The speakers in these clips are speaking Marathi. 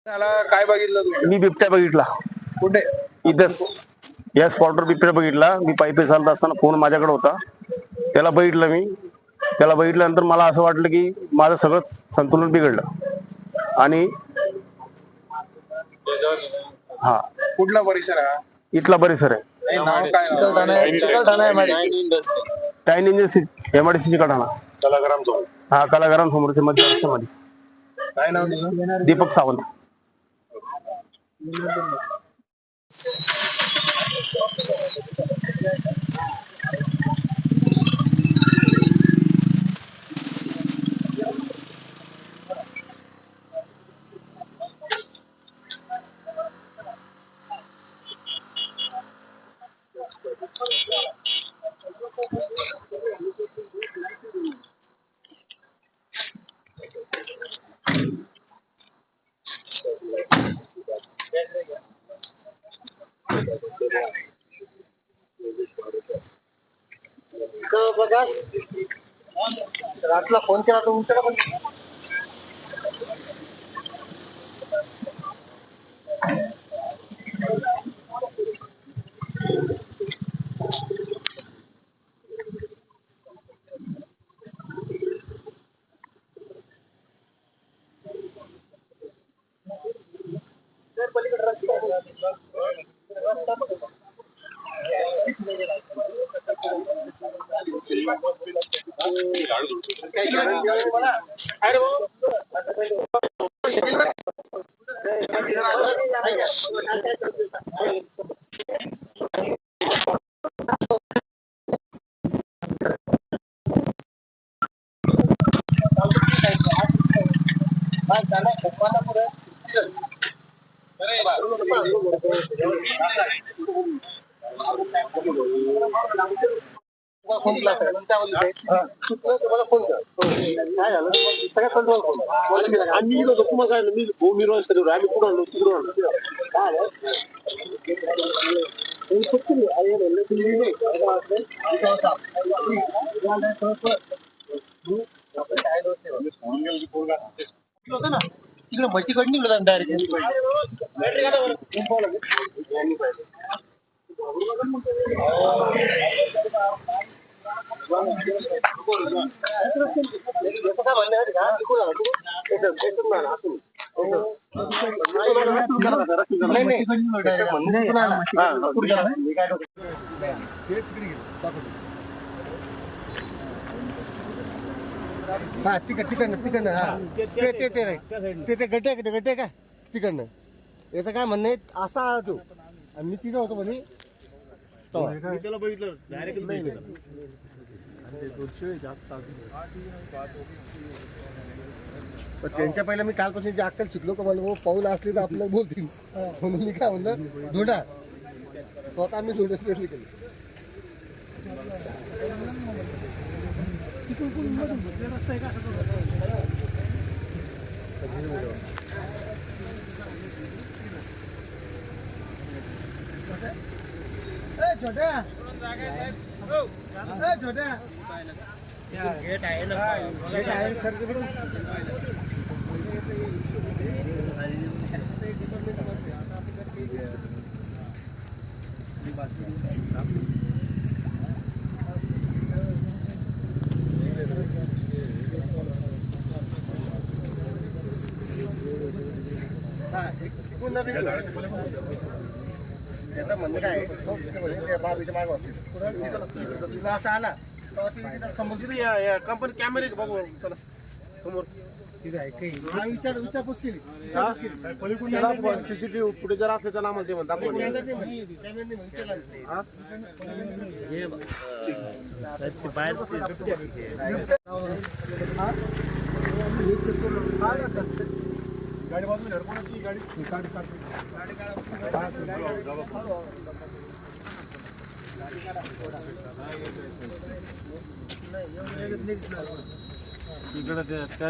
त्याला काय बघितलं तुम्ही? मी बिबट्या बघितला कुठे? इथंच या स्पॉटवर बिबट्या बघितला. मी पायी चालत असताना फोन माझ्याकडे होता. त्याला बघितलं मी. त्याला बघितल्यानंतर मला असं वाटलं की माझं सगळं संतुलन बिघडलं. आणि हा कुठला परिसर आहे? इथला परिसर आहे. नाव काय? Chikalthana tine engine MIDC Kadana हा कलाग्राम समोरच्या मध्ये. काय नाव तुझं? दीपक सावंत. प्रकाश रातला फोन केला तुमच्याला पण पलीकडे रस्ता फोन केला तुम्हाला फोन कर काय झालं सगळ्या कंट्रोल फोन आम्ही होतो तुम्हाला काय मी मी रोज सर आम्ही पुढे आलो तिकडून आलो काय तिकडे म्हशी कडणी डायरेक्ट हा तिकडनं हा ते गड्डे का तिकडनं याचं काय म्हणणं आहे असा आला तो आणि मी तिथं होतो म्हणे त्याला बघितलं डायरेक्ट त्यांच्या पहिला मी कालपासून जे अक्कल शिकलो का मला पाऊल असले तर आपल्याला बोलतील म्हणून मी काय म्हणलं धोंडा स्वतः मी धोंड्याच प्रयत्न केले छोट्या छोट्या गेट आहे ना गेट आहे सर त्याचं म्हणणं काय त्या बाबीच्या मागं असते असं आला समोर कंपनी कॅमेरे बघू समोर विचारपूस केली सीसीटीव्ही पुढे जर असले तर आम्हाला ते म्हणतात गाडी बाजूला कोणाची गाडी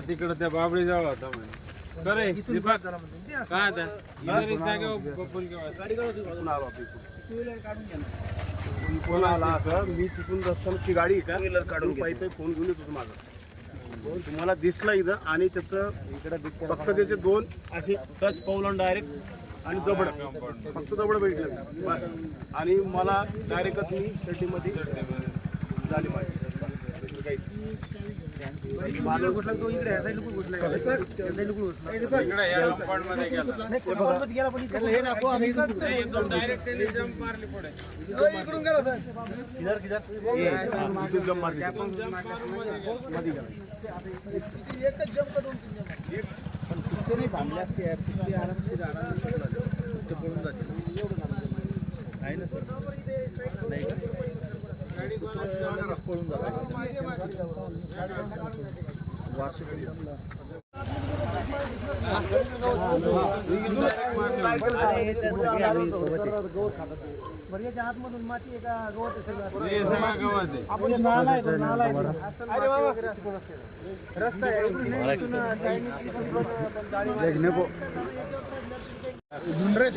तिकडे त्या बाबळी जवळ होता काय फोन आला असं मी तिथून रस्त्याची गाडी का काढून पाहिजे फोन घेऊन येतो माझा तुम्हाला दिसला इथं आणि त्याचं फक्त त्याचे दोन असे टच पावलं डायरेक्ट आणि दबड फक्त दबड भेटलं बस. आणि मला डायरेक्ट मी शर्टीमध्ये झाली माझी इकडे या कंपाऊंड मध्ये गेला हे दाखव आता इथून नाही, एकदम डायरेक्ट त्यांनी जंप मारली पुढे इकडून गेला सर इथून जम मारली. एकच जंप करून ते नाही थांबले असते यार किती आरामशीर ते पळून जाते आहे ना सर नाही का पळून आतमधून माती एका गवत हे सगळं गवत आहे. आपण नाला आहे नाला आहे अरे बाबा रस्ता आहे इथून धुंडरे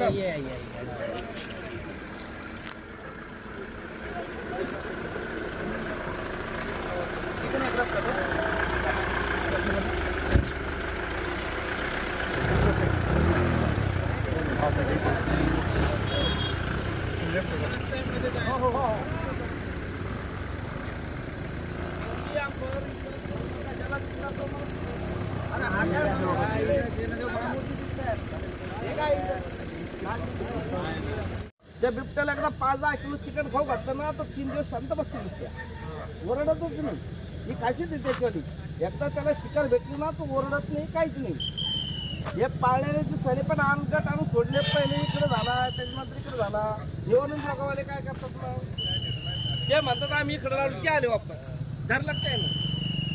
त्या बिबट्याला एकदा 5-10 किलो चिकन खाऊ घातलं ना तर 3 दिवस शांत बसते बिबट्या, ओरडतच नाही. ही काशीच आहे त्याच्यासाठी. एकदा त्याला शिकार भेटली ना तो ओरडत नाही, काहीच नाही. हे पाळण्याने दिसले पण आमगट आणून सोडले, पहिले इकडे झाला त्याच्यानंतर इकडे झाला. जेवण जगावाले काय करतात ना ते म्हणतात आम्ही इकडे राहून की आले वापस झर लागतंय ना,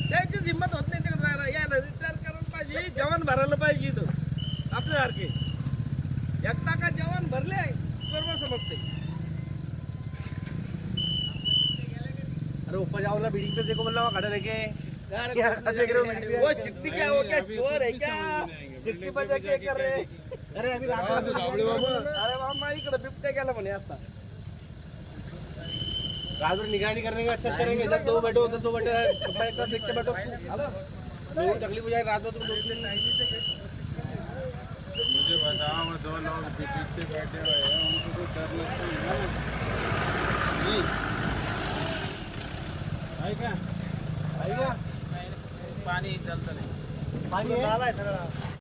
त्याचीच हिंमत होत नाही तिकडे राहायला. यायला रिटायर करायला पाहिजे, जेवण भरायला पाहिजे इथं आपल्यासारखे. एकदा का जेवण भरले बरोबर समजते. अरे ऊपर जाओ ना बिल्डिंग पे देखो बोला खड़ा रह के वो सिट्टी क्या हो क्या चोर है क्या सिट्टी बजा के कर रहे. अरे अभी रात में सावड़ी बाबा अरे बाबा इकडे बिबट्या गेला म्हणे आता. रात भर निगरानी करने का अच्छा रहेगा. इधर दो बैठो उधर दो बैठो कंपनी एक देखते बैठो लोगों को तकलीफ हो जाए. रात भर तुम दो मुझे बताओ वो 2 लोग पीछे बैठे हुए हैं उनको तो डर लगता है ना. नहीं है क्या पानी चलता नहीं पाणी आहे